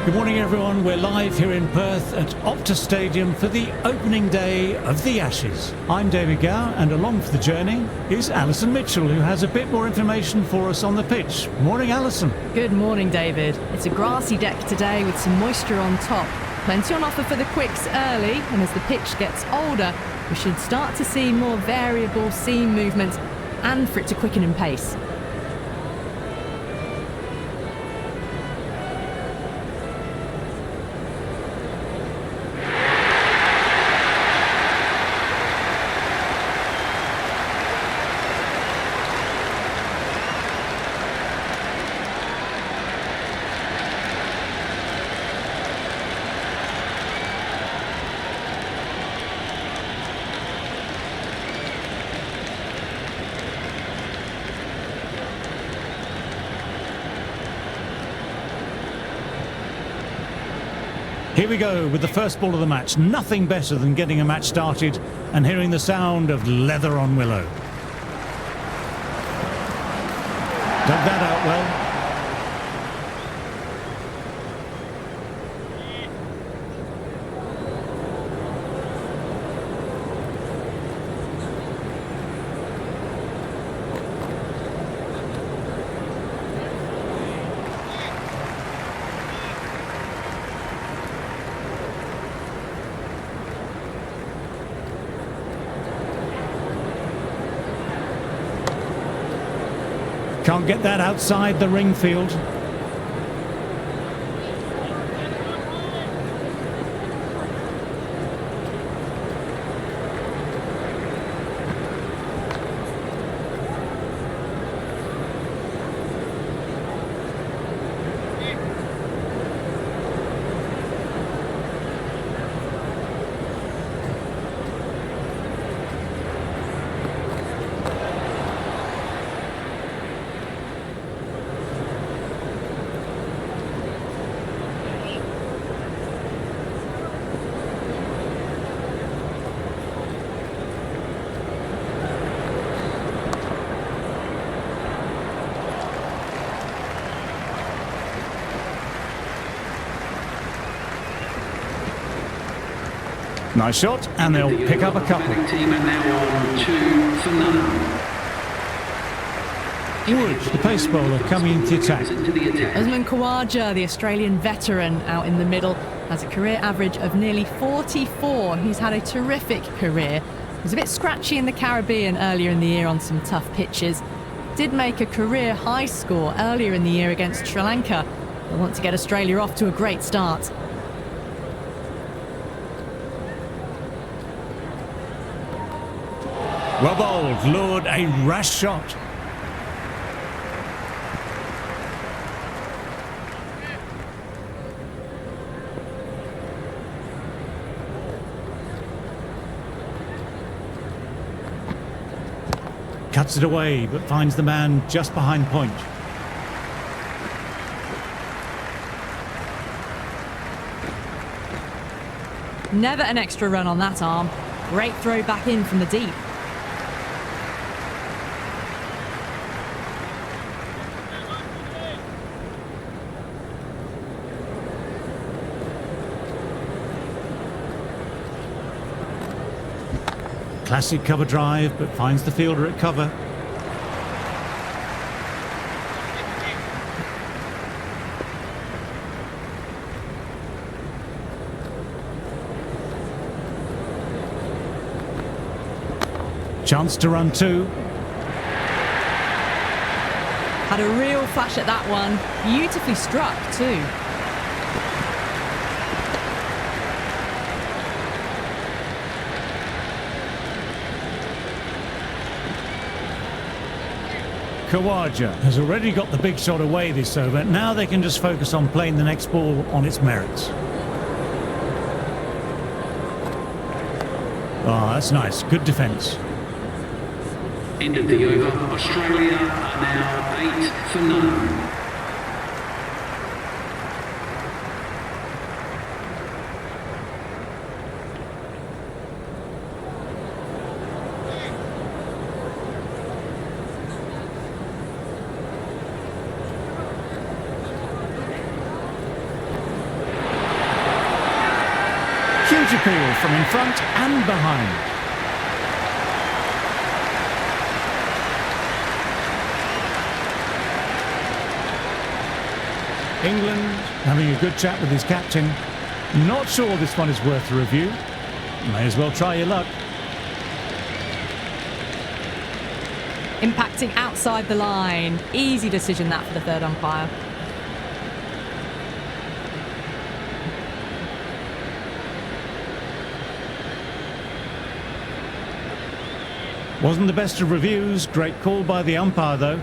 Good morning everyone, we're live here in Perth at Optus Stadium for the opening day of the Ashes. I'm David Gow and along for the journey is Alison Mitchell, who has a bit more information for us on the pitch. Morning Alison. Good morning David. It's a grassy deck today with some moisture on top. Plenty on offer for the quicks early, and as the pitch gets older we should start to see more variable seam movements and for it to quicken in pace. Here we go with the first ball of the match. Nothing better than getting a match started and hearing the sound of leather on willow. Dug that out well. Can't get that outside the ring field. Nice shot, and they'll pick up a couple. Team are now on 2 for none. Wood, the pace bowler, coming into the attack. Usman Khawaja, the Australian veteran, out in the middle, has a career average of nearly 44. He's had a terrific career. He was a bit scratchy in the Caribbean earlier in the year on some tough pitches. Did make a career high score earlier in the year against Sri Lanka. They want to get Australia off to a great start. Well bowled, lured a rash shot. Cuts it away, but finds the man just behind point. Never an extra run on that arm. Great throw back in from the deep. Classic cover drive, but finds the fielder at cover. Chance to run two. Had a real flash at that one. Beautifully struck too. Khawaja has already got the big shot away this over. Now they can just focus on playing the next ball on its merits. Oh, that's nice. Good defence. End of the over. Australia are now 8 for none. Huge appeal from in front and behind. England having a good chat with his captain. Not sure this one is worth a review. May as well try your luck. Impacting outside the line. Easy decision that for the third umpire. Wasn't the best of reviews. Great call by the umpire though.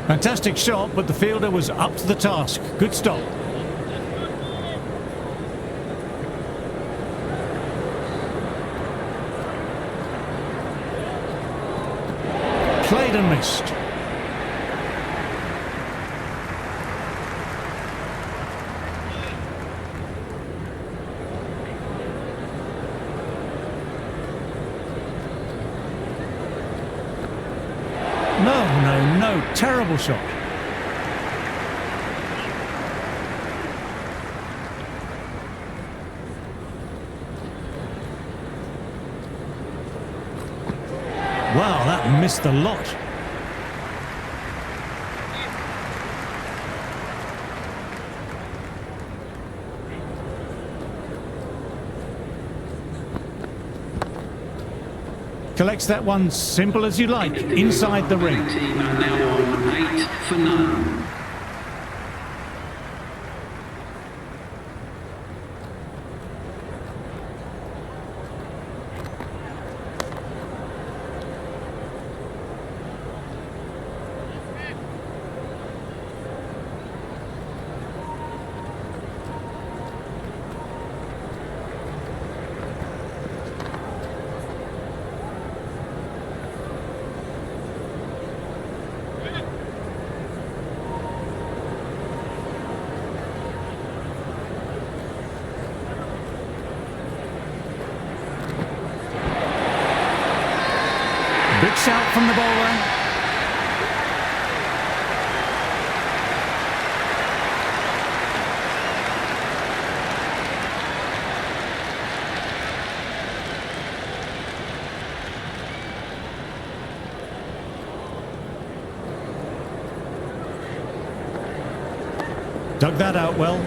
Fantastic shot, but the fielder was up to the task. Good stop. Played and missed. No, terrible shot. Wow, that missed a lot. Collects that one simple as you like, inside the ring. Team are now on 8 for none. Big shout from the bowler. Dug that out well.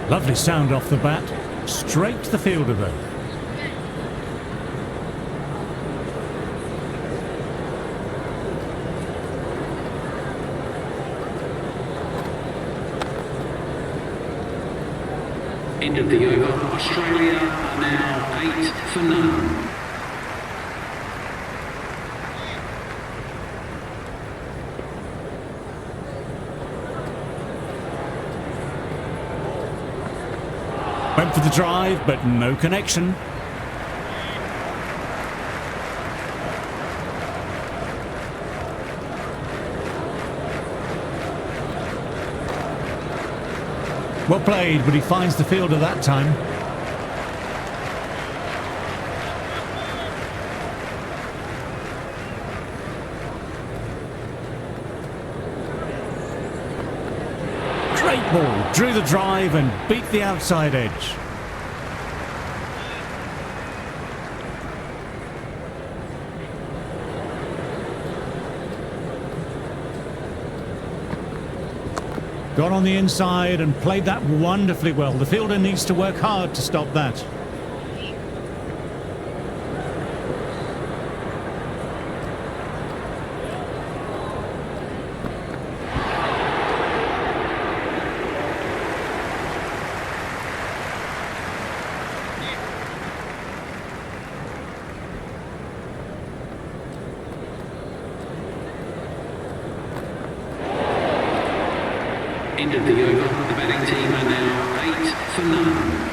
Lovely sound off the bat. Straight to the fielder though. End of the over. Australia are now 8 for none. Went for the drive, but no connection. Well played, but he finds the fielder that time. Great ball, drew the drive and beat the outside edge. Got on the inside and played that wonderfully well. The fielder needs to work hard to stop that. End of the over. The batting team are now 8 for none.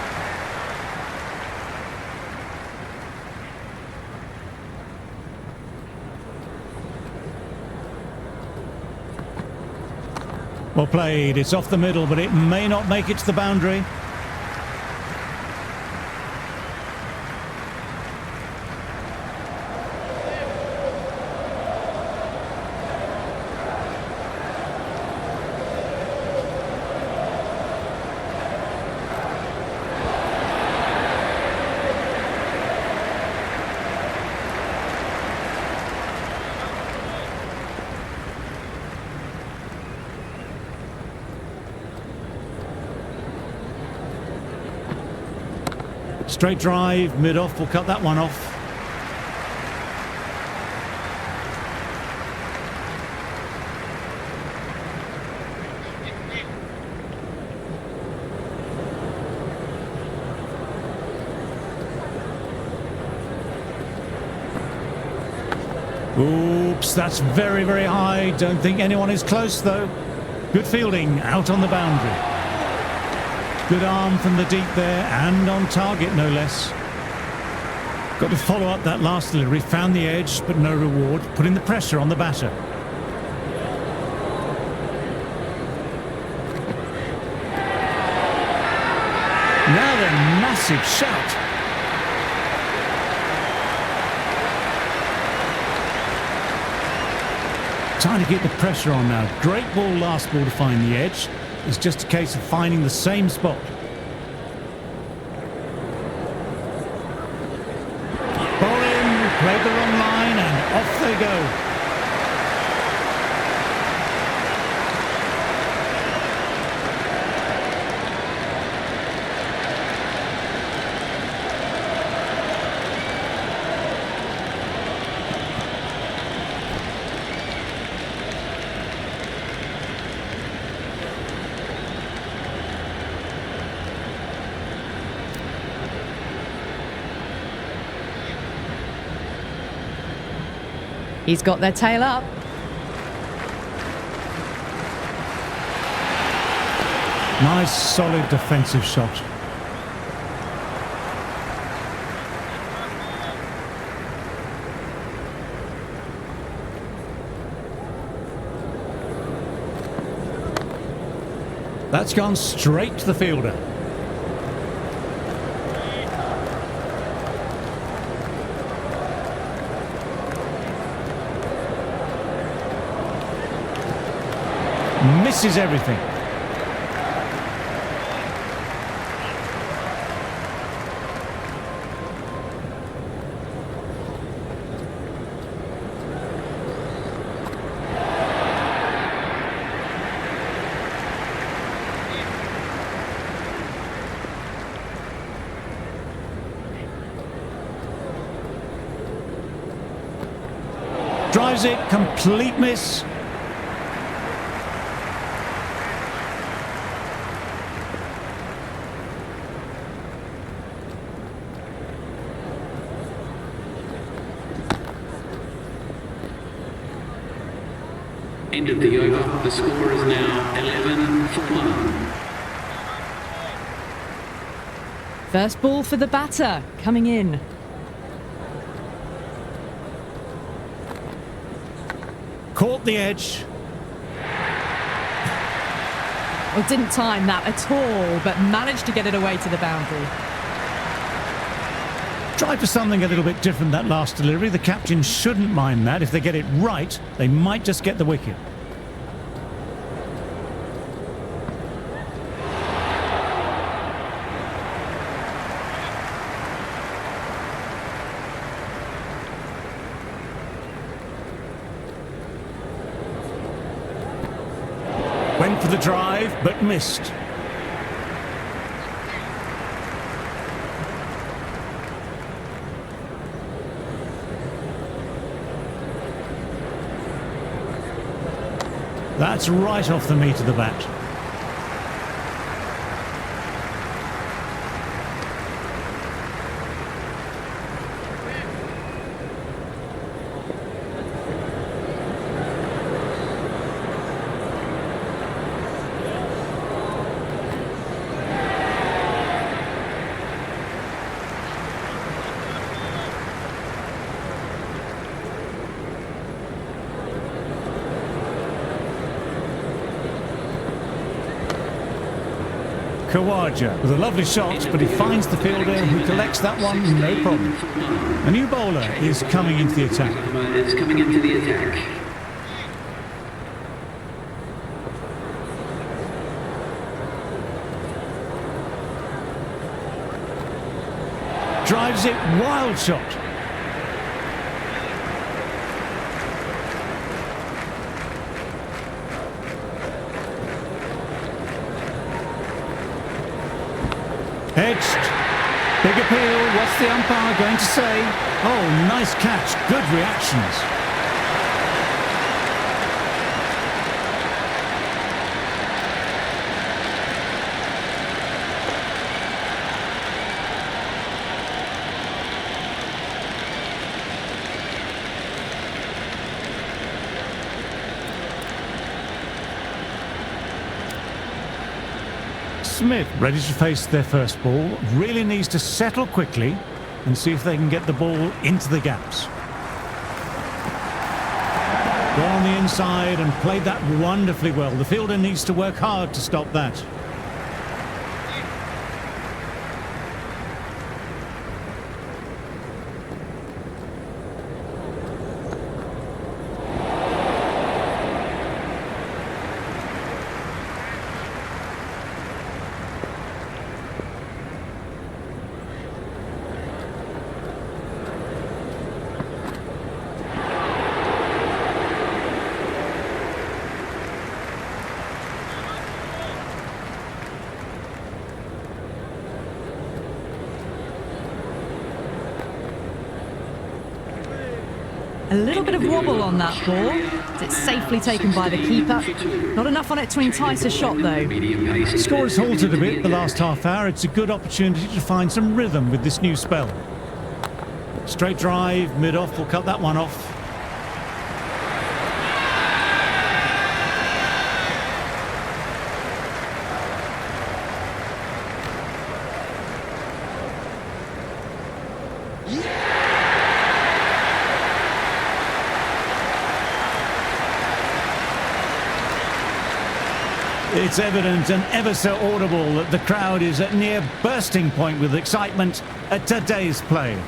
Well played. It's off the middle, but it may not make it to the boundary. Straight drive, mid-off, will cut that one off. Oops, that's very, very high. Don't think anyone is close, though. Good fielding, out on the boundary. Good arm from the deep there, and on target, no less. Got to follow up that last delivery. Found the edge, but no reward. Putting the pressure on the batter. Now the massive shout. Trying to get the pressure on now. Great ball, last ball to find the edge. It's just a case of finding the same spot. Ball in, played the wrong line, and off they go. He's got their tail up. Nice, solid defensive shot. That's gone straight to the fielder. Misses everything. Drives it, complete miss. End of the over. The score is now 11 for 1. First ball for the batter, coming in. Caught the edge. Well, didn't time that at all, but managed to get it away to the boundary. Tried for something a little bit different that last delivery. The captain shouldn't mind that. If they get it right, they might just get the wicket. Went for the drive, but missed. That's right off the meat of the bat. Khawaja with a lovely shot, but he finds the fielder who collects that one, no problem. A new bowler is coming into the attack. It's coming into the attack. Drives it, wild shot. Edged. Big appeal. What's the umpire going to say? Oh, nice catch. Good reactions. Smith, ready to face their first ball, really needs to settle quickly and see if they can get the ball into the gaps. Got on the inside and played that wonderfully well. The fielder needs to work hard to stop that. A little bit of wobble on that ball. It's safely taken by the keeper. Not enough on it to entice a shot though. Score has halted a bit the last half hour. It's a good opportunity to find some rhythm with this new spell. Straight drive, mid-off, will cut that one off. It's evident and ever so audible that the crowd is at near bursting point with excitement at today's play.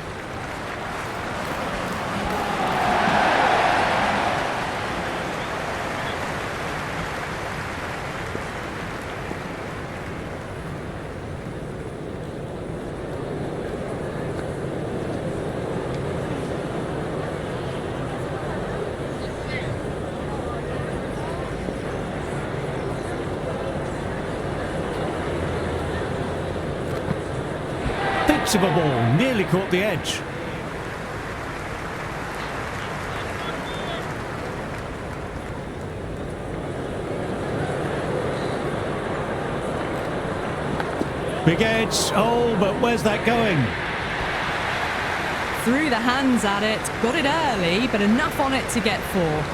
Of a ball, nearly caught the edge. Big edge, oh, but where's that going? Threw the hands at it, got it early, but enough on it to get four.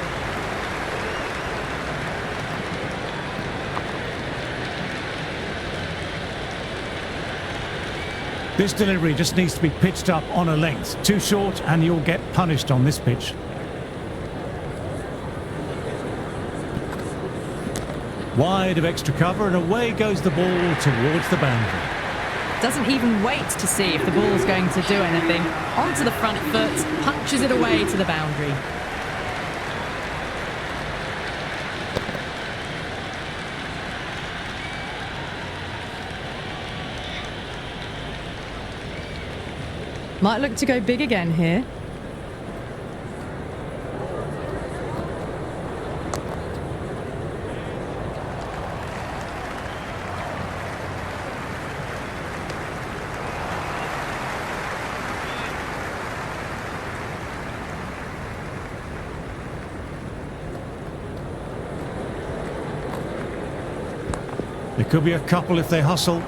This delivery just needs to be pitched up on a length. Too short and you'll get punished on this pitch. Wide of extra cover and away goes the ball towards the boundary. Doesn't even wait to see if the ball's going to do anything. Onto the front foot, punches it away to the boundary. Might look to go big again here. There could be a couple if they hustle.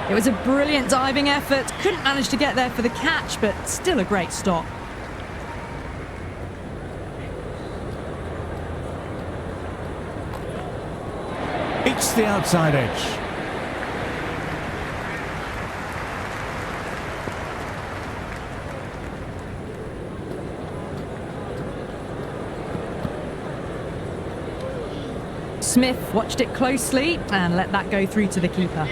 It was a brilliant diving effort. Couldn't manage to get there for the catch, but still a great stop. It's the outside edge. Smith watched it closely and let that go through to the keeper.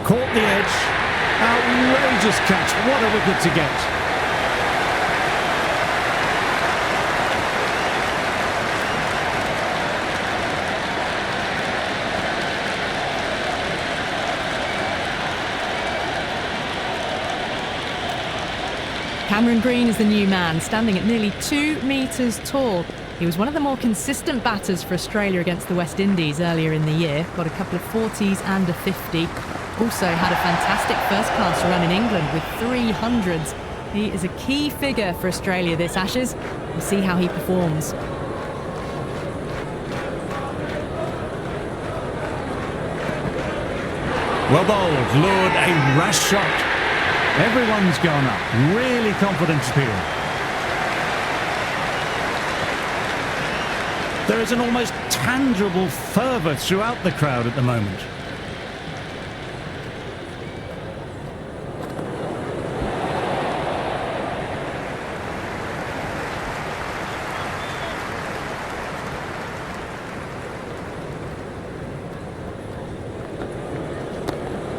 Caught the edge. Outrageous catch. What a wicket to get. Cameron Green is the new man, standing at nearly 2 metres tall. He was one of the more consistent batters for Australia against the West Indies earlier in the year. Got a couple of 40s and a 50. Also had a fantastic first-class run in England with 300s. He is a key figure for Australia this Ashes. We'll see how he performs. Well bowled, lured, a rash shot. Everyone's gone up. Really confident appeal. There is an almost tangible fervour throughout the crowd at the moment.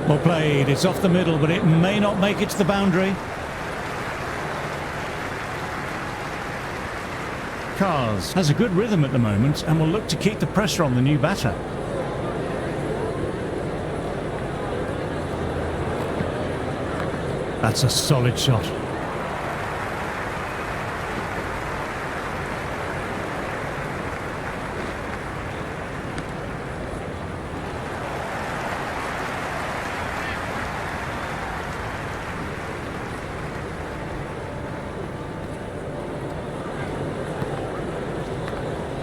Well played, it's off the middle, but it may not make it to the boundary. Cars has a good rhythm at the moment and will look to keep the pressure on the new batter. That's a solid shot.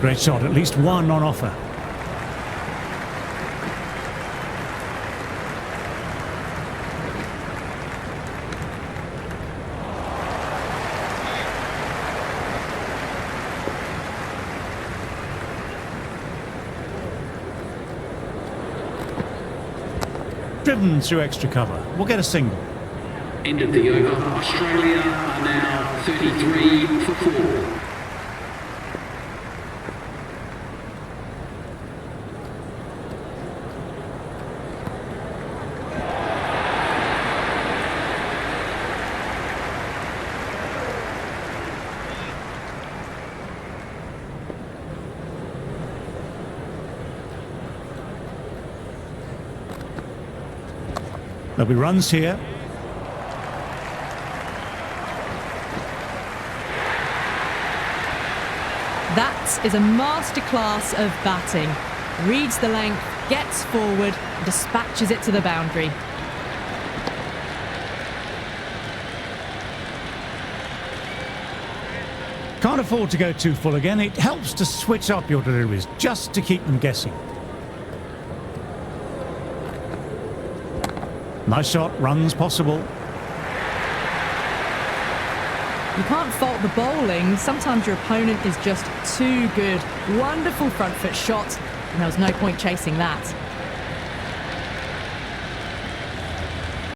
Great shot, at least one on offer. Driven through extra cover. We'll get a single. End of the over. Australia are now 33 for 4. There'll be runs here. That is a masterclass of batting. Reads the length, gets forward, dispatches it to the boundary. Can't afford to go too full again. It helps to switch up your deliveries just to keep them guessing. Nice shot, runs possible. You can't fault the bowling. Sometimes your opponent is just too good. Wonderful front foot shot, and there was no point chasing that.